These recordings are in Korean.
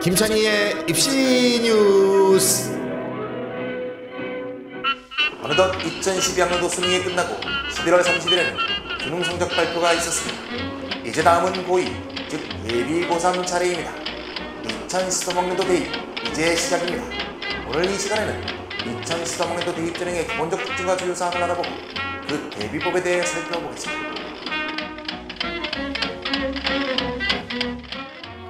김찬희의 입시 뉴스. 어느덧 2012학년도 수능이 끝나고 11월 30일에는 수능 성적 발표가 있었습니다. 이제 다음은 고2, 즉 예비 고3 차례입니다. 2013학년도 대입 이제 시작입니다. 오늘 이 시간에는 2013학년도 대입 전형의 기본적 특징과 주요사항을 알아보고 그 대비법에 대해 살펴보겠습니다.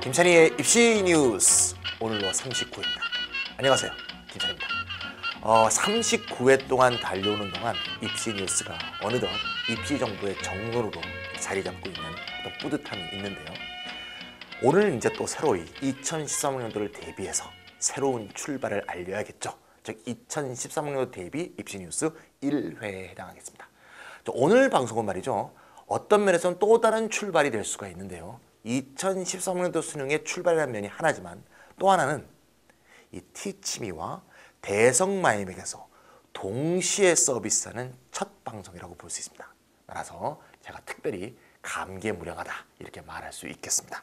김찬희의 입시 뉴스, 오늘로 39회입니다. 안녕하세요, 김찬희입니다. 39회 동안 달려오는 동안 입시 뉴스가 어느덧 입시 정보의 정론으로 자리 잡고 있는 어떤 뿌듯함이 있는데요. 오늘 이제 또 새로이 2013학년도를 대비해서 새로운 출발을 알려야겠죠. 즉 2013학년도 대비 입시 뉴스 1회에 해당하겠습니다. 오늘 방송은 말이죠, 어떤 면에서는 또 다른 출발이 될 수가 있는데요. 2013학년도 수능의 출발이라는 면이 하나지만 또 하나는 이 티치미와 대성마이맥에서 동시에 서비스하는 첫 방송이라고 볼 수 있습니다. 따라서 제가 특별히 감개무량하다 이렇게 말할 수 있겠습니다.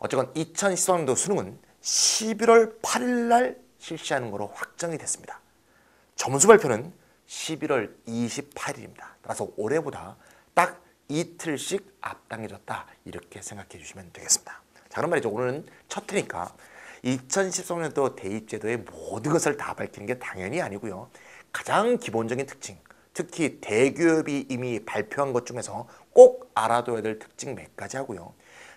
어쨌건 2013학년도 수능은 11월 8일 날 실시하는 것으로 확정이 됐습니다. 점수 발표는 11월 28일입니다. 따라서 올해보다 딱 이틀씩 앞당겨졌다 이렇게 생각해 주시면 되겠습니다. 자, 그럼 말이죠, 오늘은 첫 회니까 2013년도 대입제도의 모든 것을 다 밝히는 게 당연히 아니고요. 가장 기본적인 특징, 특히 대교협이 이미 발표한 것 중에서 꼭 알아둬야 될 특징 몇 가지 하고요.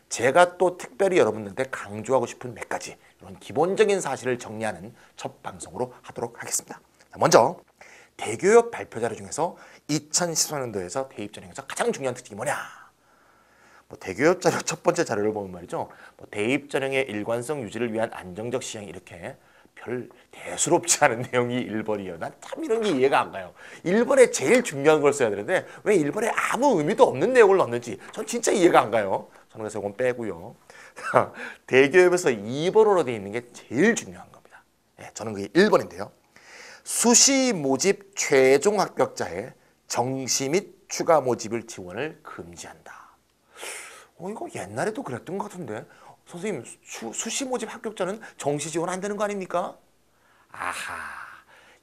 제가 또 특별히 여러분들한테 강조하고 싶은 몇 가지 이런 기본적인 사실을 정리하는 첫 방송으로 하도록 하겠습니다. 자, 먼저 대교협 발표 자료 중에서 2013년도에서 대입 전형에서 가장 중요한 특징이 뭐냐? 대교협 자료 첫 번째 자료를 보면 말이죠, 대입 전형의 일관성 유지를 위한 안정적 시행, 이렇게 별 대수롭지 않은 내용이 1번이에요. 난 참 이런 게 이해가 안 가요. 1번에 제일 중요한 걸 써야 되는데 왜 1번에 아무 의미도 없는 내용을 넣는지 전 진짜 이해가 안 가요. 저는 그래서 이건 빼고요. 대교협에서 2번으로 되어 있는 게 제일 중요한 겁니다. 네, 저는 그게 1번인데요. 수시 모집 최종 합격자의 정시 및 추가 모집을 지원을 금지한다. 이거 옛날에도 그랬던 것 같은데, 선생님, 수시 모집 합격자는 정시 지원 안 되는 거 아닙니까? 아하,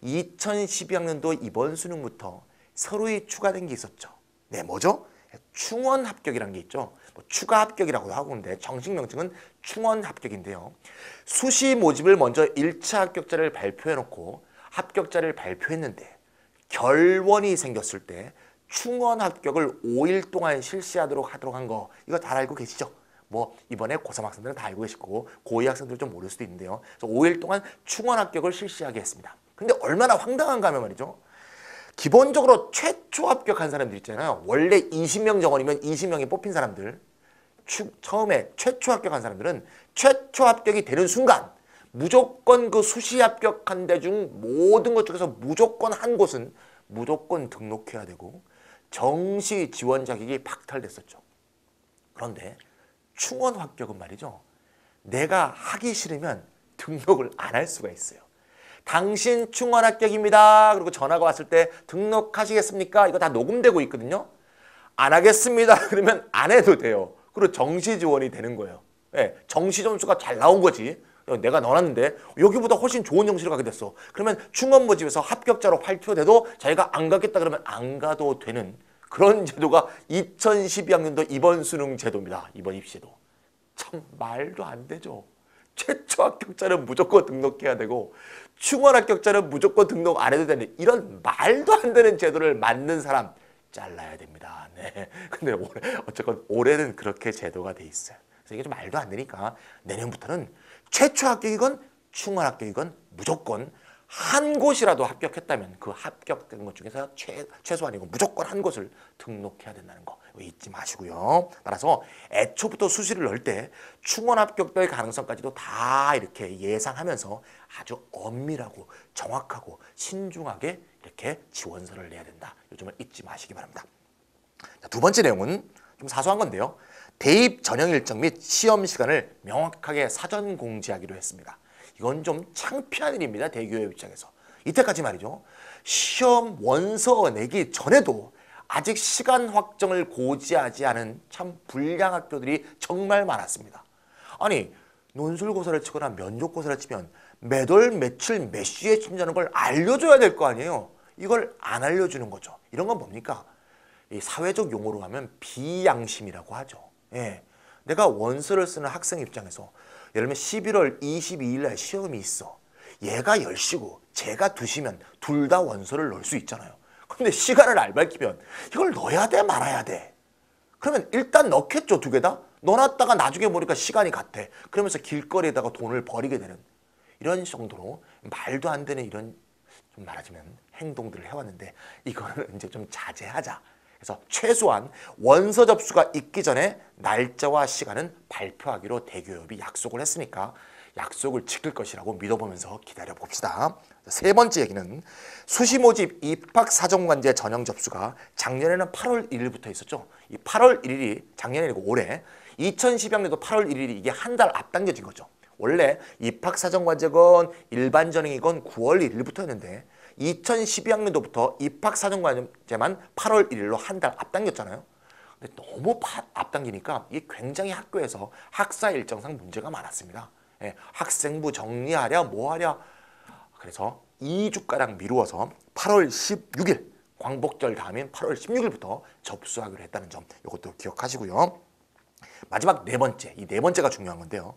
2012학년도 이번 수능부터 서로에 추가된 게 있었죠. 네, 뭐죠? 충원 합격이라는 게 있죠. 추가 합격이라고도 하고 있는데 정식 명칭은 충원 합격인데요. 수시 모집을 먼저 1차 합격자를 발표해놓고 합격자를 발표했는데 결원이 생겼을 때 충원 합격을 5일 동안 실시하도록 한 거, 이거 다 알고 계시죠? 이번에 고3 학생들은 다 알고 계실 거고 고2 학생들은 좀 모를 수도 있는데요. 그래서 5일 동안 충원 합격을 실시하게 했습니다. 근데 얼마나 황당한가 하면 말이죠, 기본적으로 최초 합격한 사람들 있잖아요. 원래 20명 정원이면 20명이 뽑힌 사람들, 처음에 최초 합격한 사람들은 최초 합격이 되는 순간 무조건 그 수시 합격한 데 중 모든 것 중에서 무조건 한 곳은 무조건 등록해야 되고 정시 지원 자격이 박탈됐었죠. 그런데 충원 합격은 말이죠, 내가 하기 싫으면 등록을 안 할 수가 있어요. 당신 충원 합격입니다. 그리고 전화가 왔을 때 등록하시겠습니까? 이거 다 녹음되고 있거든요. 안 하겠습니다. 그러면 안 해도 돼요. 그리고 정시 지원이 되는 거예요. 네, 정시 점수가 잘 나온 거지. 내가 넣어놨는데 여기보다 훨씬 좋은 정시를 가게 됐어. 그러면 충원 모집에서 합격자로 발표돼도 자기가 안 가겠다 그러면 안 가도 되는 그런 제도가 2012학년도 이번 수능 제도입니다. 이번 입시도. 참 말도 안 되죠. 최초 합격자는 무조건 등록해야 되고 충원 합격자는 무조건 등록 안 해도 되는 이런 말도 안 되는 제도를 만든 사람 잘라야 됩니다. 네. 근데 어쨌건 올해는 그렇게 제도가 돼 있어요. 그래서 이게 좀 말도 안 되니까 내년부터는 최초 합격이건 충원 합격이건 무조건 한 곳이라도 합격했다면 그 합격된 것 중에서 최소한이고 무조건 한 곳을 등록해야 된다는 거 잊지 마시고요. 따라서 애초부터 수시를 넣을 때 충원 합격될 가능성까지도 다 이렇게 예상하면서 아주 엄밀하고 정확하고 신중하게 이렇게 지원서를 내야 된다. 이 점을 잊지 마시기 바랍니다. 자, 두 번째 내용은 좀 사소한 건데요. 대입 전형 일정 및 시험 시간을 명확하게 사전 공지하기로 했습니다. 이건 좀 창피한 일입니다. 대교협 입장에서. 이때까지 말이죠, 시험 원서 내기 전에도 아직 시간 확정을 고지하지 않은 참 불량 학교들이 정말 많았습니다. 아니 논술고사를 치거나 면접고사를 치면 몇 월 며칠 몇 시에 친다는 걸 알려줘야 될 거 아니에요. 이걸 안 알려주는 거죠. 이런 건 뭡니까? 이 사회적 용어로 하면 비양심이라고 하죠. 예. 내가 원서를 쓰는 학생 입장에서 예를 들면 11월 22일 날 시험이 있어. 얘가 10시고 제가 2시면 둘 다 원서를 넣을 수 있잖아요. 근데 시간을 안 밝히면 이걸 넣어야 돼 말아야 돼. 그러면 일단 넣겠죠, 두 개 다. 넣어놨다가 나중에 보니까 시간이 같아. 그러면서 길거리에다가 돈을 버리게 되는 이런 정도로 말도 안 되는 이런 좀 말하자면 행동들을 해왔는데 이거는 이제 좀 자제하자. 그래서 최소한 원서 접수가 있기 전에 날짜와 시간은 발표하기로 대교협이 약속을 했으니까 약속을 지킬 것이라고 믿어보면서 기다려봅시다. 세 번째 얘기는 수시 모집 입학 사정관제 전형 접수가 작년에는 8월 1일부터 있었죠. 이 8월 1일이 작년이 아니고 올해 2012학년도 8월 1일이 이게 한 달 앞당겨진 거죠. 원래 입학 사정관제건 일반 전형이건 9월 1일부터였는데 2012학년도부터 입학 사정관제만 8월 1일로 한 달 앞당겼잖아요. 근데 너무 앞당기니까 이게 굉장히 학교에서 학사 일정상 문제가 많았습니다. 예, 학생부 정리하랴 뭐하랴. 그래서 2주가량 미루어서 8월 16일 광복절 다음인 8월 16일부터 접수하기로 했다는 점 이것도 기억하시고요. 마지막 네 번째, 이 네 번째가 중요한 건데요.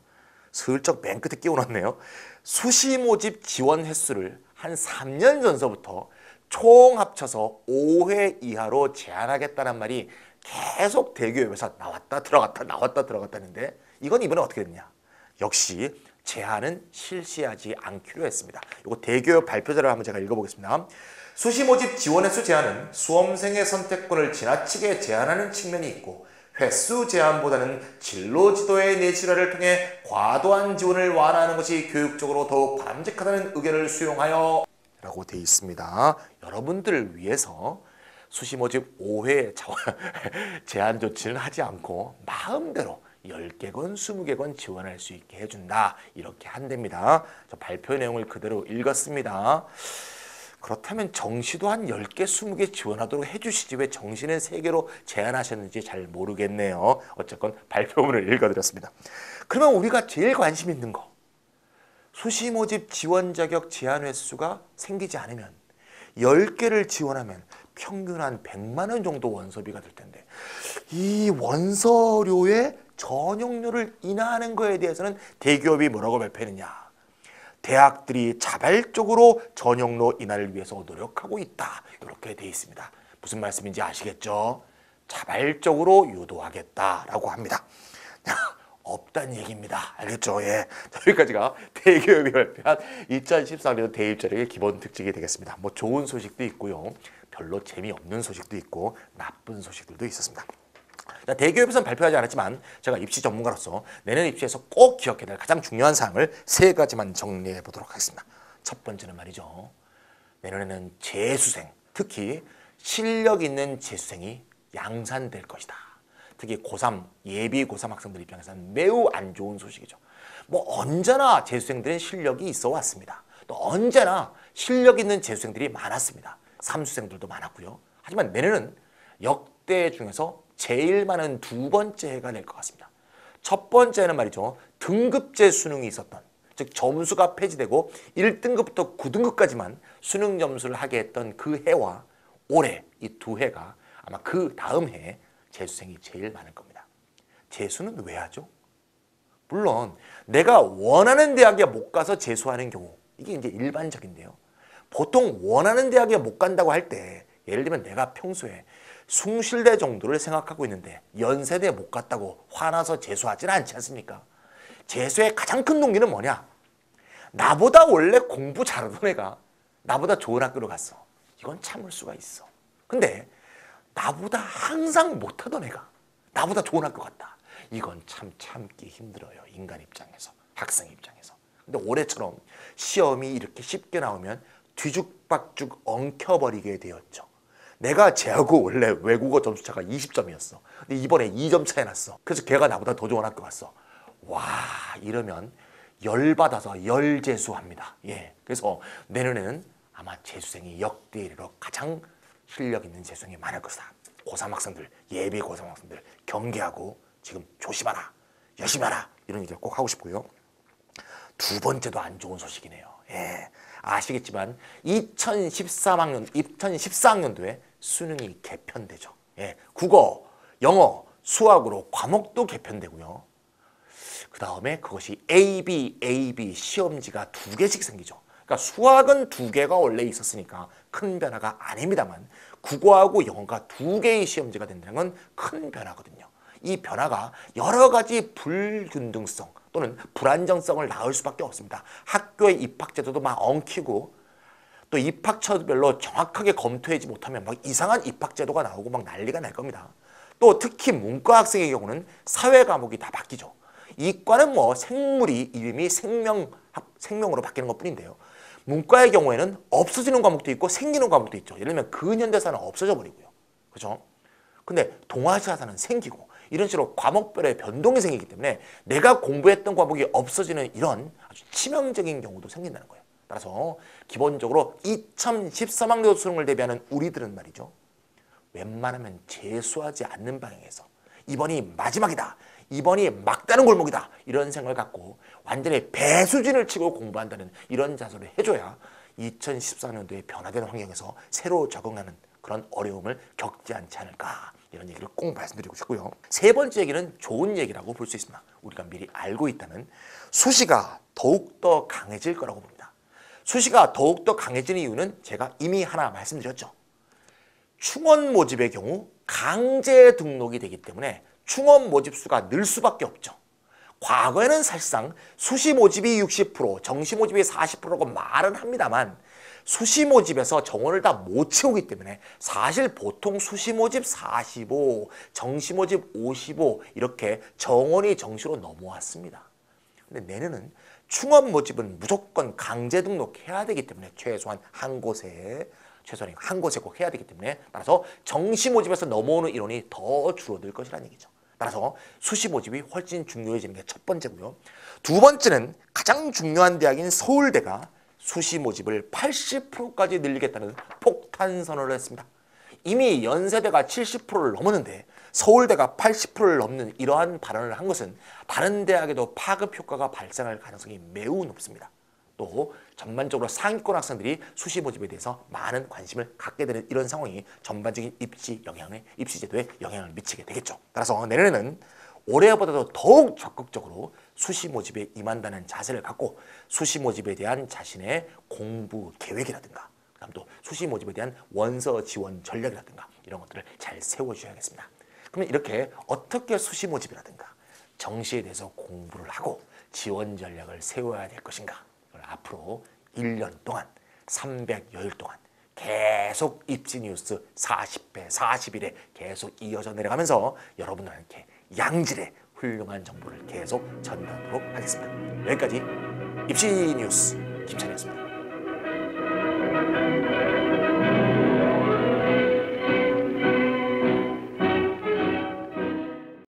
슬쩍 맨 끝에 끼워놨네요. 수시 모집 지원 횟수를 한 3년 전서부터 총 합쳐서 5회 이하로 제한하겠다는 말이 계속 대교협에서 나왔다 들어갔다 나왔다 들어갔다 했는데 이건 이번에 어떻게 됐냐. 역시 제한은 실시하지 않기로 했습니다. 이거 대교협 발표자를 한번 제가 읽어보겠습니다. 수시 모집 지원 횟수 제한은 수험생의 선택권을 지나치게 제한하는 측면이 있고 횟수 제한보다는 진로 지도의 내실화를 통해 과도한 지원을 완화하는 것이 교육적으로 더욱 바람직하다는 의견을 수용하여 라고 되어 있습니다. 여러분들을 위해서 수시 모집 5회 제한 조치는 하지 않고 마음대로 10개건 20개건 지원할 수 있게 해준다. 이렇게 한답니다. 저 발표 내용을 그대로 읽었습니다. 그렇다면 정시도 한 10개, 20개 지원하도록 해주시지 왜 정시는 3개로 제한하셨는지 잘 모르겠네요. 어쨌건 발표문을 읽어드렸습니다. 그러면 우리가 제일 관심 있는 거 수시 모집 지원 자격 제한 횟수가 생기지 않으면 10개를 지원하면 평균 한 100만 원 정도 원서비가 될 텐데 이 원서료의 전용료를 인하하는 거에 대해서는 대기업이 뭐라고 발표했느냐. 대학들이 자발적으로 전용료 인하를 위해서 노력하고 있다. 이렇게 돼 있습니다. 무슨 말씀인지 아시겠죠? 자발적으로 유도하겠다라고 합니다. 없다는 얘기입니다. 알겠죠? 예. 여기까지가 대기업이 발표한 2014년 대입자력의 기본 특징이 되겠습니다. 뭐 좋은 소식도 있고요. 별로 재미없는 소식도 있고 나쁜 소식들도 있었습니다. 대기업에서는 발표하지 않았지만 제가 입시 전문가로서 내년 입시에서 꼭 기억해야 될 가장 중요한 사항을 3가지만 정리해 보도록 하겠습니다. 첫 번째는 말이죠. 내년에는 재수생, 특히 실력 있는 재수생이 양산될 것이다. 특히 고3, 예비 고3 학생들 입장에서는 매우 안 좋은 소식이죠. 뭐 언제나 재수생들은 실력이 있어 왔습니다. 또 언제나 실력 있는 재수생들이 많았습니다. 삼수생들도 많았고요. 하지만 내년은 역대 중에서 제일 많은 두 번째 해가 될 것 같습니다. 첫 번째는 말이죠. 등급제 수능이 있었던, 즉 점수가 폐지되고 1등급부터 9등급까지만 수능 점수를 하게 했던 그 해와 올해 이 두 해가 아마 그 다음 해에 재수생이 제일 많을 겁니다. 재수는 왜 하죠? 물론 내가 원하는 대학에 못 가서 재수하는 경우 이게 이제 일반적인데요. 보통 원하는 대학에 못 간다고 할 때 예를 들면 내가 평소에 숭실대 정도를 생각하고 있는데 연세대 못 갔다고 화나서 재수하지는 않지 않습니까? 재수의 가장 큰 동기는 뭐냐? 나보다 원래 공부 잘하던 애가 나보다 좋은 학교로 갔어. 이건 참을 수가 있어. 근데 나보다 항상 못하던 애가 나보다 좋은 학교 갔다. 이건 참 참기 힘들어요. 인간 입장에서, 학생 입장에서. 근데 올해처럼 시험이 이렇게 쉽게 나오면 뒤죽박죽 엉켜버리게 되었죠. 내가 쟤하고 원래 외국어 점수차가 20점이었어. 근데 이번에 2점 차이 났어. 그래서 걔가 나보다 더 좋은 학교 갔어. 와, 이러면 열받아서 열재수합니다. 예. 그래서 내년에는 아마 재수생이 역대 1위로 가장 실력 있는 재수생이 많을 것이다. 고3 학생들, 예비 고3 학생들 경계하고 지금 조심하라. 열심히 하라. 이런 얘기를 꼭 하고 싶고요. 두 번째도 안 좋은 소식이네요. 예, 아시겠지만 2014학년도에 수능이 개편되죠. 예, 국어, 영어, 수학으로 과목도 개편되고요. 그 다음에 그것이 AB 시험지가 2개씩 생기죠. 그러니까 수학은 2개가 원래 있었으니까 큰 변화가 아닙니다만 국어하고 영어가 2개의 시험지가 된다는 건 큰 변화거든요. 이 변화가 여러 가지 불균등성 또는 불안정성을 낳을 수밖에 없습니다. 학교의 입학제도도 막 엉키고 또 입학처별로 정확하게 검토하지 못하면 막 이상한 입학제도가 나오고 막 난리가 날 겁니다. 또 특히 문과 학생의 경우는 사회 과목이 다 바뀌죠. 이과는 뭐 생물이 이름이 생명으로 바뀌는 것뿐인데요. 문과의 경우에는 없어지는 과목도 있고 생기는 과목도 있죠. 예를 들면 근현대사는 없어져 버리고요. 그렇죠? 근데 동아시아사는 생기고 이런 식으로 과목별의 변동이 생기기 때문에 내가 공부했던 과목이 없어지는 이런 아주 치명적인 경우도 생긴다는 거예요. 따라서 기본적으로 2013학년 수능을 대비하는 우리들은 말이죠. 웬만하면 재수하지 않는 방향에서 이번이 마지막이다. 이번이 막다른 골목이다. 이런 생각을 갖고 완전히 배수진을 치고 공부한다는 이런 자세를 해줘야 2014년도에 변화된 환경에서 새로 적응하는 그런 어려움을 겪지 않지 않을까. 이런 얘기를 꼭 말씀드리고 싶고요. 세 번째 얘기는 좋은 얘기라고 볼 수 있습니다. 우리가 미리 알고 있다는 수시가 더욱더 강해질 거라고 봅니다. 수시가 더욱더 강해지는 이유는 제가 이미 하나 말씀드렸죠. 충원 모집의 경우 강제 등록이 되기 때문에 충원 모집 수가 늘 수밖에 없죠. 과거에는 사실상 수시 모집이 60%, 정시 모집이 40%라고 말은 합니다만 수시 모집에서 정원을 다 못 채우기 때문에 사실 보통 수시 모집 45, 정시 모집 55 이렇게 정원이 정시로 넘어왔습니다. 근데 내년은 충원 모집은 무조건 강제 등록해야 되기 때문에 최소한 한 곳에 꼭 해야 되기 때문에 따라서 정시 모집에서 넘어오는 인원이 더 줄어들 것이라는 얘기죠. 따라서 수시 모집이 훨씬 중요해지는 게 첫 번째고요. 두 번째는 가장 중요한 대학인 서울대가 수시 모집을 80%까지 늘리겠다는 폭탄 선언을 했습니다. 이미 연세대가 70%를 넘었는데 서울대가 80%를 넘는 이러한 발언을 한 것은 다른 대학에도 파급 효과가 발생할 가능성이 매우 높습니다. 또 전반적으로 상위권 학생들이 수시 모집에 대해서 많은 관심을 갖게 되는 이런 상황이 전반적인 입시 제도에 영향을 미치게 되겠죠. 따라서 내년에는 올해보다도 더욱 적극적으로 수시 모집에 임한다는 자세를 갖고 수시 모집에 대한 자신의 공부 계획이라든가 그다음 또 수시 모집에 대한 원서 지원 전략이라든가 이런 것들을 잘 세워주셔야겠습니다. 그러면 이렇게 어떻게 수시 모집이라든가 정시에 대해서 공부를 하고 지원 전략을 세워야 될 것인가 앞으로 1년 동안 300여일 동안 계속 입시 뉴스 40회, 40일에 계속 이어져 내려가면서 여러분들한테 양질의 훌륭한 정보를 계속 전하도록 하겠습니다. 여기까지 입시 뉴스 김찬이었습니다.